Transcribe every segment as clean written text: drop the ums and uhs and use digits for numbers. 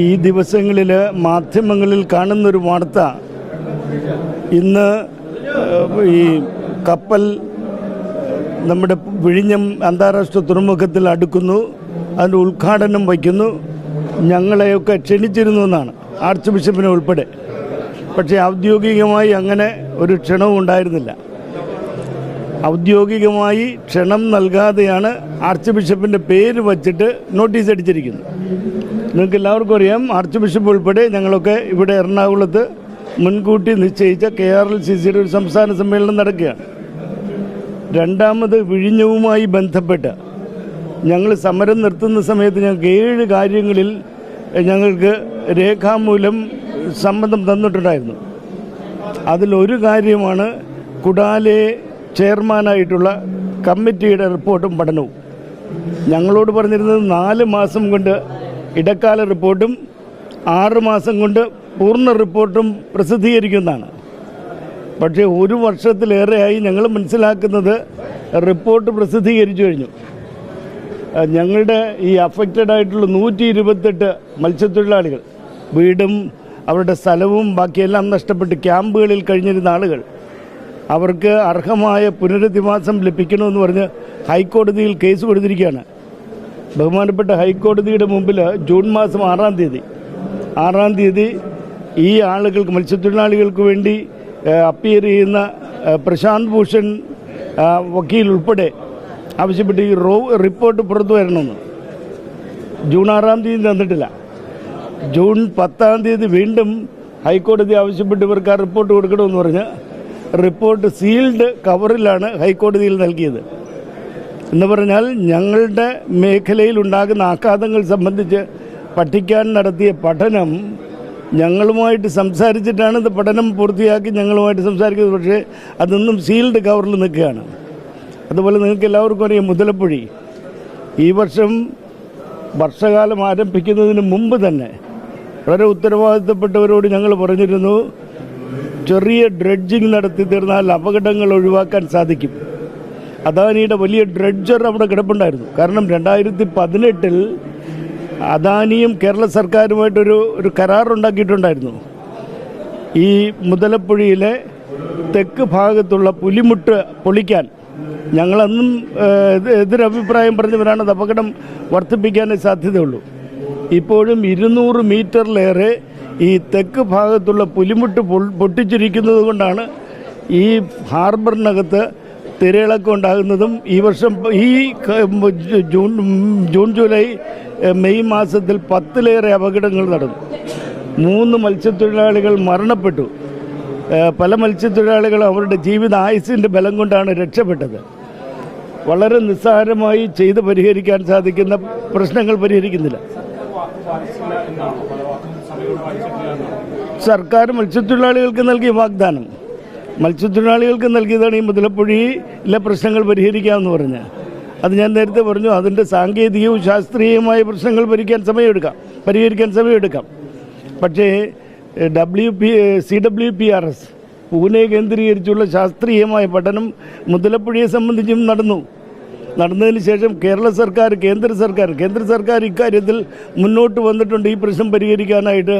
ഈ ദിവസങ്ങളിൽ മാധ്യമങ്ങളിൽ കാണുന്നൊരു വാർത്ത, ഇന്ന് ഈ കപ്പൽ നമ്മുടെ വിഴിഞ്ഞം അന്താരാഷ്ട്ര തുറമുഖത്തിൽ അടുക്കുന്നു, അതിൻ്റെ ഉദ്ഘാടനം വയ്ക്കുന്നു, ഞങ്ങളെയൊക്കെ ക്ഷണിച്ചിരുന്നു എന്നാണ്, ആർച്ച് ബിഷപ്പിനെ ഉൾപ്പെടെ. പക്ഷേ ഔദ്യോഗികമായി അങ്ങനെ ഒരു ക്ഷണവും ഉണ്ടായിരുന്നില്ല. ഔദ്യോഗികമായി ക്ഷണം നൽകാതെയാണ് ആർച്ച് ബിഷപ്പിൻ്റെ പേര് വച്ചിട്ട് നോട്ടീസ് അടിച്ചിരിക്കുന്നത്. നിങ്ങൾക്ക് എല്ലാവർക്കും അറിയാം, ആർച്ച് ബിഷപ്പ് ഉൾപ്പെടെ ഞങ്ങളൊക്കെ ഇവിടെ എറണാകുളത്ത് മുൻകൂട്ടി നിശ്ചയിച്ച KRLCCയുടെ ഒരു സംസ്ഥാന സമ്മേളനം നടക്കുകയാണ്. രണ്ടാമത് വിഴിഞ്ഞവുമായി ബന്ധപ്പെട്ട് ഞങ്ങൾ സമരം നിർത്തുന്ന സമയത്ത് ഞങ്ങൾക്ക് 7 കാര്യങ്ങളിൽ ഞങ്ങൾക്ക് രേഖാമൂലം സമ്മതം തന്നിട്ടുണ്ടായിരുന്നു. അതിലൊരു കാര്യമാണ് കുടാലെ ചെയർമാനായിട്ടുള്ള കമ്മിറ്റിയുടെ റിപ്പോർട്ടും പഠനവും. ഞങ്ങളോട് പറഞ്ഞിരുന്നത് 4 മാസം കൊണ്ട് ഇടക്കാല റിപ്പോർട്ടും 6 മാസം കൊണ്ട് പൂർണ്ണ റിപ്പോർട്ടും പ്രസിദ്ധീകരിക്കുന്നതാണ്. പക്ഷേ 1 വർഷത്തിലേറെയായി ഞങ്ങൾ മനസ്സിലാക്കുന്നത് റിപ്പോർട്ട് പ്രസിദ്ധീകരിച്ചു കഴിഞ്ഞു. ഞങ്ങളുടെ ഈ അഫക്റ്റഡ് ആയിട്ടുള്ള 128 മത്സ്യത്തൊഴിലാളികൾ, വീടും അവരുടെ സ്ഥലവും ബാക്കിയെല്ലാം നഷ്ടപ്പെട്ട് ക്യാമ്പുകളിൽ കഴിഞ്ഞിരുന്ന ആളുകൾ, അവർക്ക് അർഹമായ പുനരധിവാസം ലഭിക്കണമെന്ന് പറഞ്ഞ് ഹൈക്കോടതിയിൽ കേസ് കൊടുത്തിരിക്കുകയാണ്. ബഹുമാനപ്പെട്ട ഹൈക്കോടതിയുടെ മുമ്പിൽ ജൂൺ മാസം 6-ാം തീയതി ഈ ആളുകൾക്ക്, മത്സ്യത്തൊഴിലാളികൾക്ക് വേണ്ടി അപ്പിയർ ചെയ്യുന്ന പ്രശാന്ത് ഭൂഷൺ വക്കീൽ ഉൾപ്പെടെ ആവശ്യപ്പെട്ട് ഈ റിപ്പോർട്ട് പുറത്തു വരണമെന്ന്. ജൂൺ 6-ാം തീയതി തന്നിട്ടില്ല. ജൂൺ 10-ാം തീയതി വീണ്ടും ഹൈക്കോടതി ആവശ്യപ്പെട്ട് ഇവർക്ക് ആ റിപ്പോർട്ട് കൊടുക്കണമെന്ന് പറഞ്ഞ് റിപ്പോർട്ട് സീൽഡ് കവറിലാണ് ഹൈക്കോടതിയിൽ നൽകിയത്. എന്ന് പറഞ്ഞാൽ ഞങ്ങളുടെ മേഖലയിൽ ഉണ്ടാകുന്ന ആഘാതങ്ങൾ സംബന്ധിച്ച് പഠിക്കാൻ നടത്തിയ പഠനം ഞങ്ങളുമായിട്ട് സംസാരിച്ചിട്ടാണ് ഇത് പഠനം പൂർത്തിയാക്കി ഞങ്ങളുമായിട്ട് സംസാരിക്കുന്നത്. പക്ഷേ അതൊന്നും സീൽഡ് കവറിൽ നിൽക്കുകയാണ്. അതുപോലെ നിങ്ങൾക്ക് എല്ലാവർക്കും അറിയാം, മുതലപ്പുഴി ഈ വർഷം വർഷകാലം ആരംഭിക്കുന്നതിന് മുമ്പ് തന്നെ വളരെ ഉത്തരവാദിത്തപ്പെട്ടവരോട് ഞങ്ങൾ പറഞ്ഞിരുന്നു, ചെറിയ ഡ്രെഡ്ജിങ് നടത്തി തീർന്നാൽ അപകടങ്ങൾ ഒഴിവാക്കാൻ സാധിക്കും. അദാനിയുടെ വലിയ ഡ്രെഡ്ജർ അവിടെ കിടപ്പുണ്ടായിരുന്നു. കാരണം 2018 അദാനിയും കേരള സർക്കാരുമായിട്ടൊരു കരാറുണ്ടാക്കിയിട്ടുണ്ടായിരുന്നു. ഈ മുതലപ്പുഴയിലെ തെക്ക് ഭാഗത്തുള്ള പുലിമുട്ട് പൊളിക്കാൻ. ഞങ്ങളന്നും എതിരഭിപ്രായം പറഞ്ഞവരാണ്, അത് അപകടം വർദ്ധിപ്പിക്കാനേ സാധ്യതയുള്ളൂ. ഇപ്പോഴും 200 മീറ്ററിലേറെ ഈ തെക്ക് ഭാഗത്തുള്ള പുലിമുട്ട് പൊട്ടിച്ചിരിക്കുന്നത് കൊണ്ടാണ് ഈ ഹാർബറിനകത്ത് തിരയിളക്കം ഉണ്ടാകുന്നതും ഈ വർഷം ഈ ജൂൺ ജൂലൈ മെയ് മാസത്തിൽ 10-ലേറെ അപകടങ്ങൾ നടന്നു. 3 മത്സ്യത്തൊഴിലാളികൾ മരണപ്പെട്ടു. പല മത്സ്യത്തൊഴിലാളികളും അവരുടെ ജീവിത ആയുസ്സിൻ്റെ ബലം കൊണ്ടാണ് രക്ഷപ്പെട്ടത്. വളരെ നിസ്സാരമായി ചെയ്ത് പരിഹരിക്കാൻ സാധിക്കുന്ന പ്രശ്നങ്ങൾ പരിഹരിക്കുന്നില്ല. സർക്കാർ മത്സ്യത്തൊഴിലാളികൾക്ക് നൽകിയ വാഗ്ദാനം, മത്സ്യത്തൊഴിലാളികൾക്ക് നൽകിയതാണ് ഈ മുതലപ്പുഴയിലെ പ്രശ്നങ്ങൾ പരിഹരിക്കാമെന്ന് പറഞ്ഞ്. അത് ഞാൻ നേരത്തെ പറഞ്ഞു, അതിൻ്റെ സാങ്കേതികവും ശാസ്ത്രീയമായ പ്രശ്നങ്ങൾ പരിഹരിക്കാൻ സമയമെടുക്കാം. പക്ഷേ CWPRS പൂനെ കേന്ദ്രീകരിച്ചുള്ള ശാസ്ത്രീയമായ പഠനം മുതലപ്പുഴയെ സംബന്ധിച്ചും നടന്നതിന് ശേഷം കേന്ദ്ര സർക്കാർ ഇക്കാര്യത്തിൽ മുന്നോട്ട് വന്നിട്ടുണ്ട്. ഈ പ്രശ്നം പരിഹരിക്കാനായിട്ട്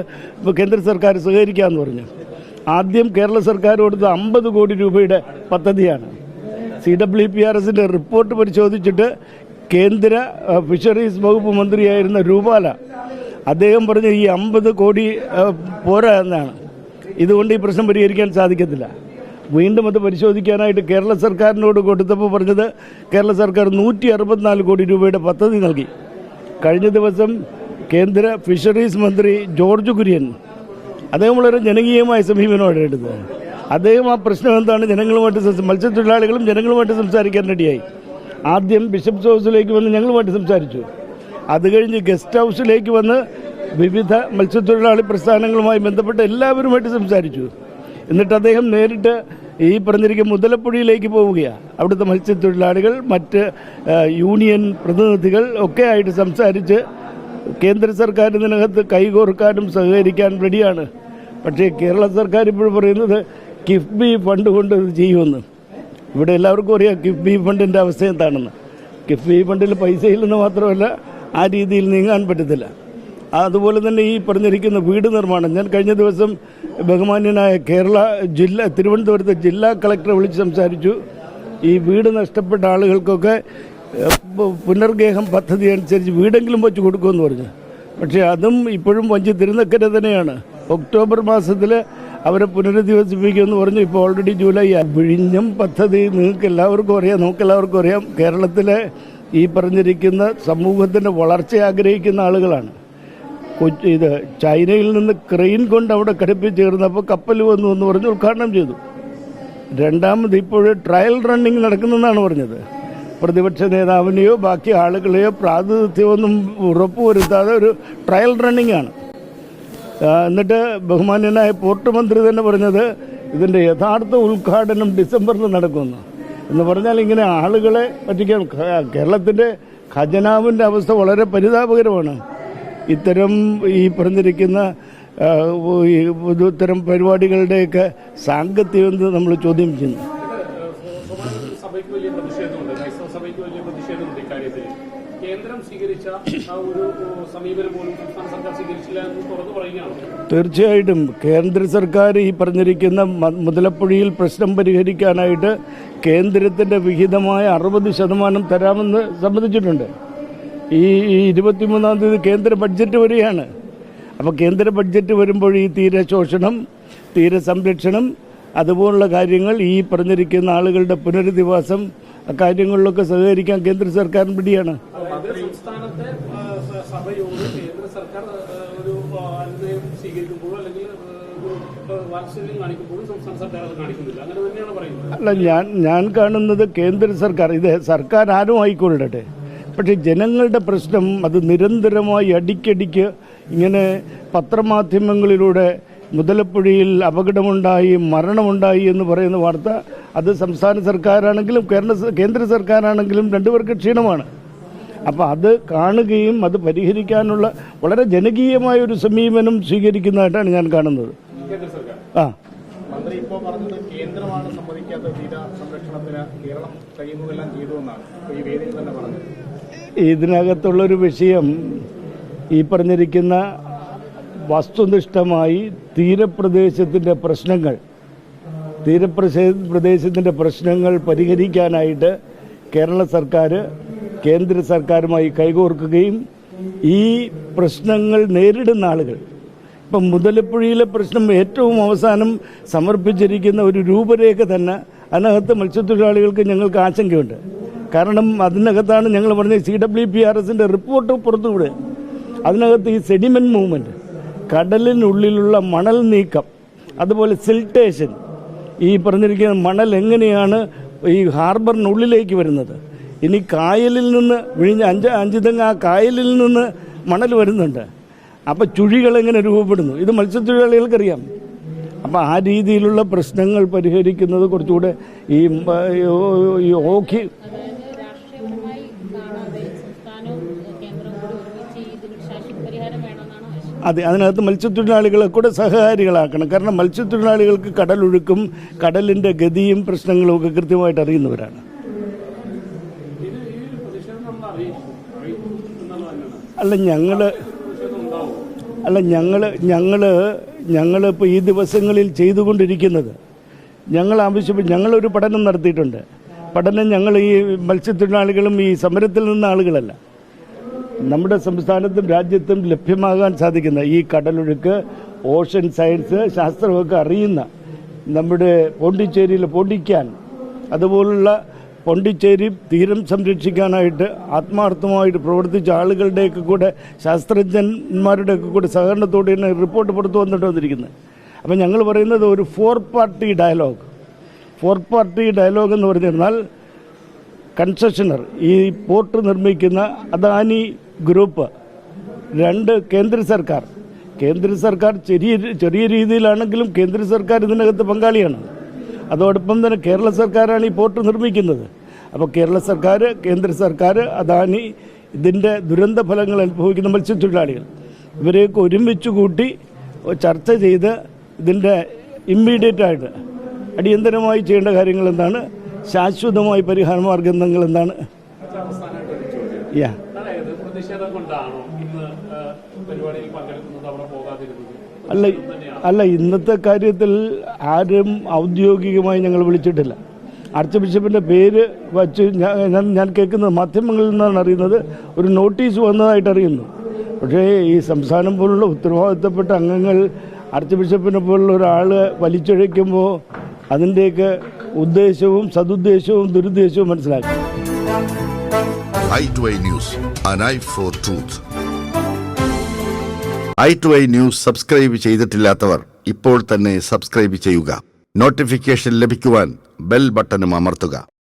കേന്ദ്ര സർക്കാർ സഹകരിക്കാമെന്ന് പറഞ്ഞു. ആദ്യം കേരള സർക്കാർ കൊടുത്ത 50 കോടി രൂപയുടെ പദ്ധതിയാണ്. CWPRSൻ്റെ റിപ്പോർട്ട് പരിശോധിച്ചിട്ട് കേന്ദ്ര ഫിഷറീസ് വകുപ്പ് മന്ത്രിയായിരുന്ന രൂപാല അദ്ദേഹം പറഞ്ഞ ഈ 50 കോടി പോരാ എന്നാണ്. ഇതുകൊണ്ട് ഈ പ്രശ്നം പരിഹരിക്കാൻ സാധിക്കത്തില്ല. വീണ്ടും അത് പരിശോധിക്കാനായിട്ട് കേരള സർക്കാരിനോട് കൊടുത്തപ്പോൾ പറഞ്ഞത് കേരള സർക്കാർ 164 കോടി രൂപയുടെ പദ്ധതി നൽകി. കഴിഞ്ഞ ദിവസം കേന്ദ്ര ഫിഷറീസ് മന്ത്രി ജോർജ് കുര്യൻ, അദ്ദേഹം വളരെ ജനകീയമായ സമീപനമാണ് എടുത്തത്. അദ്ദേഹം ആ പ്രശ്നം എന്താണ് മത്സ്യത്തൊഴിലാളികളും ജനങ്ങളുമായിട്ട് സംസാരിക്കാൻ റെഡിയായി. ആദ്യം ബിഷപ്സ് ഹൗസിലേക്ക് വന്ന് ഞങ്ങളുമായിട്ട് സംസാരിച്ചു. അത് കഴിഞ്ഞ് ഗസ്റ്റ് ഹൗസിലേക്ക് വന്ന് വിവിധ മത്സ്യത്തൊഴിലാളി പ്രസ്ഥാനങ്ങളുമായി ബന്ധപ്പെട്ട് എല്ലാവരുമായിട്ട് സംസാരിച്ചു. എന്നിട്ട് അദ്ദേഹം നേരിട്ട് ഈ പറഞ്ഞിരിക്കുന്ന മുതലപ്പുഴയിലേക്ക് പോവുകയാണ്. അവിടുത്തെ മത്സ്യത്തൊഴിലാളികൾ, മറ്റ് യൂണിയൻ പ്രതിനിധികൾ ഒക്കെ ആയിട്ട് സംസാരിച്ച് കേന്ദ്ര സർക്കാർ ഇതിനകത്ത് കൈകോർക്കാനും സഹകരിക്കാൻ റെഡിയാണ്. പക്ഷേ കേരള സർക്കാർ ഇപ്പോൾ പറയുന്നത് കിഫ്ബി ഫണ്ട് കൊണ്ട് ഇത് ചെയ്യുമെന്ന്. ഇവിടെ എല്ലാവർക്കും അറിയാം കിഫ്ബി ഫണ്ടിൻ്റെ അവസ്ഥ എന്താണെന്ന്. കിഫ്ബി ഫണ്ടിൽ പൈസയില്ലെന്ന് മാത്രമല്ല, ആ രീതിയിൽ നീങ്ങാൻ പറ്റത്തില്ല. അതുപോലെ തന്നെ ഈ പറഞ്ഞിരിക്കുന്ന വീട് നിർമ്മാണം, ഞാൻ കഴിഞ്ഞ ദിവസം ബഹുമാന്യനായ തിരുവനന്തപുരത്തെ ജില്ലാ കളക്ടറെ വിളിച്ച് സംസാരിച്ചു. ഈ വീട് നഷ്ടപ്പെട്ട ആളുകൾക്കൊക്കെ പുനർഗേഹം പദ്ധതി അനുസരിച്ച് വീടെങ്കിലും വെച്ച് കൊടുക്കുമെന്ന് പറഞ്ഞു. പക്ഷേ അതും ഇപ്പോഴും വഞ്ചി തിരുനക്കര തന്നെയാണ്. ഒക്ടോബർ മാസത്തിൽ അവരെ പുനരധിവസിപ്പിക്കുമെന്ന് പറഞ്ഞു. ഇപ്പോൾ ഓൾറെഡി ജൂലൈ. വിഴിഞ്ഞം പദ്ധതി നമുക്കെല്ലാവർക്കും അറിയാം. കേരളത്തിലെ ഈ പറഞ്ഞിരിക്കുന്ന സമൂഹത്തിൻ്റെ വളർച്ച ആഗ്രഹിക്കുന്ന ആളുകളാണ്. ഇത് ചൈനയിൽ നിന്ന് ക്രെയിൻ കൊണ്ട് അവിടെ ഘടിപ്പിച്ചേർന്നപ്പോൾ കപ്പൽ വന്നു എന്ന് പറഞ്ഞ് ഉദ്ഘാടനം ചെയ്തു. രണ്ടാമത് ഇപ്പോൾ ട്രയൽ റണ്ണിങ് നടക്കുന്നെന്നാണ് പറഞ്ഞത്. പ്രതിപക്ഷ നേതാവിനെയോ ബാക്കി ആളുകളെയോ പ്രാതിനിധ്യമൊന്നും ഉറപ്പുവരുത്താതെ ഒരു ട്രയൽ റണ്ണിങ് ആണ്. എന്നിട്ട് ബഹുമാന്യനായ പോർട്ട് മന്ത്രി തന്നെ പറഞ്ഞത് ഇതിൻ്റെ യഥാർത്ഥ ഉദ്ഘാടനം ഡിസംബറിൽ നടക്കുമെന്ന്. എന്ന് പറഞ്ഞാൽ ഇങ്ങനെ ആളുകളെ പറ്റിക്കാൻ കേരളത്തിൻ്റെ ഖജനാവിൻ്റെ അവസ്ഥ വളരെ പരിതാപകരമാണ്. ഇത്തരം ഈ പറഞ്ഞിരിക്കുന്ന ഇത്തരം പരിപാടികളുടെയൊക്കെ സാങ്കത്യം എന്ന് നമ്മൾ ചോദ്യം ചെയ്യുന്നു. തീർച്ചയായിട്ടും കേന്ദ്ര സർക്കാർ ഈ പറഞ്ഞിരിക്കുന്ന മുതലപ്പുഴയിൽ പ്രശ്നം പരിഹരിക്കാനായിട്ട് കേന്ദ്രത്തിൻ്റെ വിഹിതമായ 60% തരാമെന്ന് സമ്മതിച്ചിട്ടുണ്ട്. ഈ 23-ാം തീയതി കേന്ദ്ര ബഡ്ജറ്റ് വരികയാണ്. അപ്പോൾ കേന്ദ്ര ബഡ്ജറ്റ് വരുമ്പോൾ ഈ തീരശോഷണം, തീരസംരക്ഷണം, അതുപോലുള്ള കാര്യങ്ങൾ, ഈ പറഞ്ഞിരിക്കുന്ന ആളുകളുടെ പുനരധിവാസം, കാര്യങ്ങളിലൊക്കെ സഹകരിക്കാൻ കേന്ദ്ര സർക്കാർ പിടിയാണ്. അല്ല, ഞാൻ കാണുന്നത് കേന്ദ്ര സർക്കാർ, ഇത് സർക്കാർ ആരും ആയിക്കൊള്ളട്ടെ, പക്ഷേ ജനങ്ങളുടെ പ്രശ്നം അത് നിരന്തരമായി അടിക്കടിക്ക് ഇങ്ങനെ പത്രമാധ്യമങ്ങളിലൂടെ മുതലപ്പുഴയിൽ അപകടമുണ്ടായി, മരണമുണ്ടായി എന്ന് പറയുന്ന വാർത്ത, അത് സംസ്ഥാന സർക്കാരാണെങ്കിലും കേന്ദ്ര സർക്കാരാണെങ്കിലും രണ്ടുപേർക്ക് ക്ഷീണമാണ്. അപ്പോൾ അത് കാണുകയും അത് പരിഹരിക്കാനുള്ള വളരെ ജനകീയമായ ഒരു സമീപനം സ്വീകരിക്കുന്നതായിട്ടാണ് ഞാൻ കാണുന്നത്. മന്ത്രി ഇപ്പോൾ പറഞ്ഞത് കേന്ദ്രമാണ് സമ്മതിക്കാത്ത തീര സംരക്ഷണത്തിന് കേരളം കഴിയുന്നതെല്ലാം ചെയ്തുവെന്നാണ് ഈ വേദിയിൽ തന്നെ പറഞ്ഞത്. ഇതിനകത്തുള്ളൊരു വിഷയം ഈ പറഞ്ഞിരിക്കുന്ന വസ്തുനിഷ്ഠമായി തീരപ്രദേശത്തിൻ്റെ പ്രശ്നങ്ങൾ പരിഹരിക്കാനായിട്ട് കേരള സർക്കാർ കേന്ദ്ര സർക്കാരുമായി കൈകോർക്കുകയും ഈ പ്രശ്നങ്ങൾ നേരിടുന്ന ആളുകൾ, ഇപ്പം മുതലപ്പുഴയിലെ പ്രശ്നം ഏറ്റവും അവസാനം സമർപ്പിച്ചിരിക്കുന്ന ഒരു രൂപരേഖ തന്നെ, അതിനകത്ത് മത്സ്യത്തൊഴിലാളികൾക്ക് ഞങ്ങൾക്ക് ആശങ്കയുണ്ട്. കാരണം അതിനകത്താണ് ഞങ്ങൾ പറഞ്ഞ CWPRSൻ്റെ റിപ്പോർട്ട് പുറത്തുവിടുക. അതിനകത്ത് ഈ സെഡിമെന്റ് മൂവ്മെൻറ്റ്, കടലിനുള്ളിലുള്ള മണൽ നീക്കം, അതുപോലെ സിൽട്ടേഷൻ, ഈ പറഞ്ഞിരിക്കുന്ന മണൽ എങ്ങനെയാണ് ഈ ഹാർബറിനുള്ളിലേക്ക് വരുന്നത്, ഇനി കായലിൽ നിന്ന് വിഴിഞ്ഞ അഞ്ച് തെങ്ങ് ആ കായലിൽ നിന്ന് മണൽ വരുന്നുണ്ട്, അപ്പോൾ ചുഴികളെങ്ങനെ രൂപപ്പെടുന്നു, ഇത് മത്സ്യത്തൊഴിലാളികൾക്കറിയാം. അപ്പോൾ ആ രീതിയിലുള്ള പ്രശ്നങ്ങൾ പരിഹരിക്കുന്നത് കുറച്ചുകൂടെ ഈ ഓഖി അതെ, അതിനകത്ത് മത്സ്യത്തൊഴിലാളികളെ കൂടെ സഹകാരികളാക്കണം. കാരണം മത്സ്യത്തൊഴിലാളികൾക്ക് കടലൊഴുക്കും കടലിൻ്റെ ഗതിയും പ്രശ്നങ്ങളും ഒക്കെ കൃത്യമായിട്ട് അറിയുന്നവരാണ്. ഞങ്ങളിപ്പോൾ ഈ ദിവസങ്ങളിൽ ചെയ്തുകൊണ്ടിരിക്കുന്നത്, ഞങ്ങളൊരു പഠനം നടത്തിയിട്ടുണ്ട്. ഞങ്ങൾ ഈ മത്സ്യത്തൊഴിലാളികളും ഈ സമരത്തിൽ നിന്ന ആളുകളല്ല, നമ്മുടെ സംസ്ഥാനത്തും രാജ്യത്തും ലഭ്യമാകാൻ സാധിക്കുന്ന ഈ കടലൊഴുക്ക്, ഓഷൻ സയൻസ് ശാസ്ത്രമൊക്കെ അറിയുന്ന നമ്മുടെ പോണ്ടിച്ചേരിയിൽ പൊടിക്കാൻ, അതുപോലുള്ള പോണ്ടിച്ചേരി തീരം സംരക്ഷിക്കാനായിട്ട് ആത്മാർത്ഥമായിട്ട് പ്രവർത്തിച്ച ആളുകളുടെയൊക്കെ കൂടെ, ശാസ്ത്രജ്ഞന്മാരുടെയൊക്കെ കൂടെ സഹകരണത്തോടെയാണ് റിപ്പോർട്ട് പുറത്തു വന്നിരിക്കുന്നത്. അപ്പം ഞങ്ങൾ പറയുന്നത് ഒരു 4 പാർട്ടി ഡയലോഗ് എന്ന് പറഞ്ഞിരുന്നാൽ, കൺസെഷണർ, ഈ പോർട്ട് നിർമ്മിക്കുന്ന അദാനി ഗ്രൂപ്പ്, 2 കേന്ദ്ര സർക്കാർ ചെറിയ രീതിയിലാണെങ്കിലും കേന്ദ്ര സർക്കാർ ഇതിനകത്ത് പങ്കാളിയാണ്. അതോടൊപ്പം തന്നെ കേരള സർക്കാരാണ് ഈ പോർട്ട് നിർമ്മിക്കുന്നത്. അപ്പോൾ കേരള സർക്കാർ, കേന്ദ്ര സർക്കാർ, അദാനി, ഇതിൻ്റെ ദുരന്ത ഫലങ്ങൾ അനുഭവിക്കുന്ന മത്സ്യത്തൊഴിലാളികൾ, ഇവരെയൊക്കെ ഒരുമിച്ച് കൂട്ടി ചർച്ച ചെയ്ത് ഇതിൻ്റെ ഇമ്മീഡിയറ്റായിട്ട് അടിയന്തരമായി ചെയ്യേണ്ട കാര്യങ്ങൾ എന്താണ്, ശാശ്വതമായി പരിഹാര മാർഗങ്ങൾ എന്താണ്. പ്രതിഷേധം കൊണ്ടാണോ ഇന്ന് പരിപാടിയിൽ പങ്കെടുക്കുന്നത് അവിടെ പോകാതിരുന്നത്? അല്ല ഇന്നത്തെ കാര്യത്തിൽ ആരും ഔദ്യോഗികമായി ഞങ്ങൾ വിളിച്ചിട്ടില്ല. ആർച്ച് ബിഷപ്പിൻ്റെ പേര് വച്ച് ഞാൻ കേൾക്കുന്നത് മാധ്യമങ്ങളിൽ നിന്നാണ് അറിയുന്നത്, ഒരു നോട്ടീസ് വന്നതായിട്ട് അറിയുന്നു. പക്ഷേ ഈ സംസ്ഥാനം പോലുള്ള ഉത്തരവാദിത്തപ്പെട്ട അംഗങ്ങൾ ആർച്ച് ബിഷപ്പിനെ പോലുള്ള ഒരാൾ വലിച്ചൊഴിക്കുമ്പോൾ അതിൻ്റെയൊക്കെ ഉദ്ദേശവും സതുദ്ദേശവും ദുരുദ്ദേശവും മനസ്സിലാക്കി. i2i News, an eye for truth. i2i News subscribe ചെയ്തിട്ടില്ലാത്തവർ ഇപ്പോൾ തന്നെ സബ്സ്ക്രൈബ് ചെയ്യുക. നോട്ടിഫിക്കേഷൻ ലഭിക്കുവാൻ ബെൽ ബട്ടണും അമർത്തുക.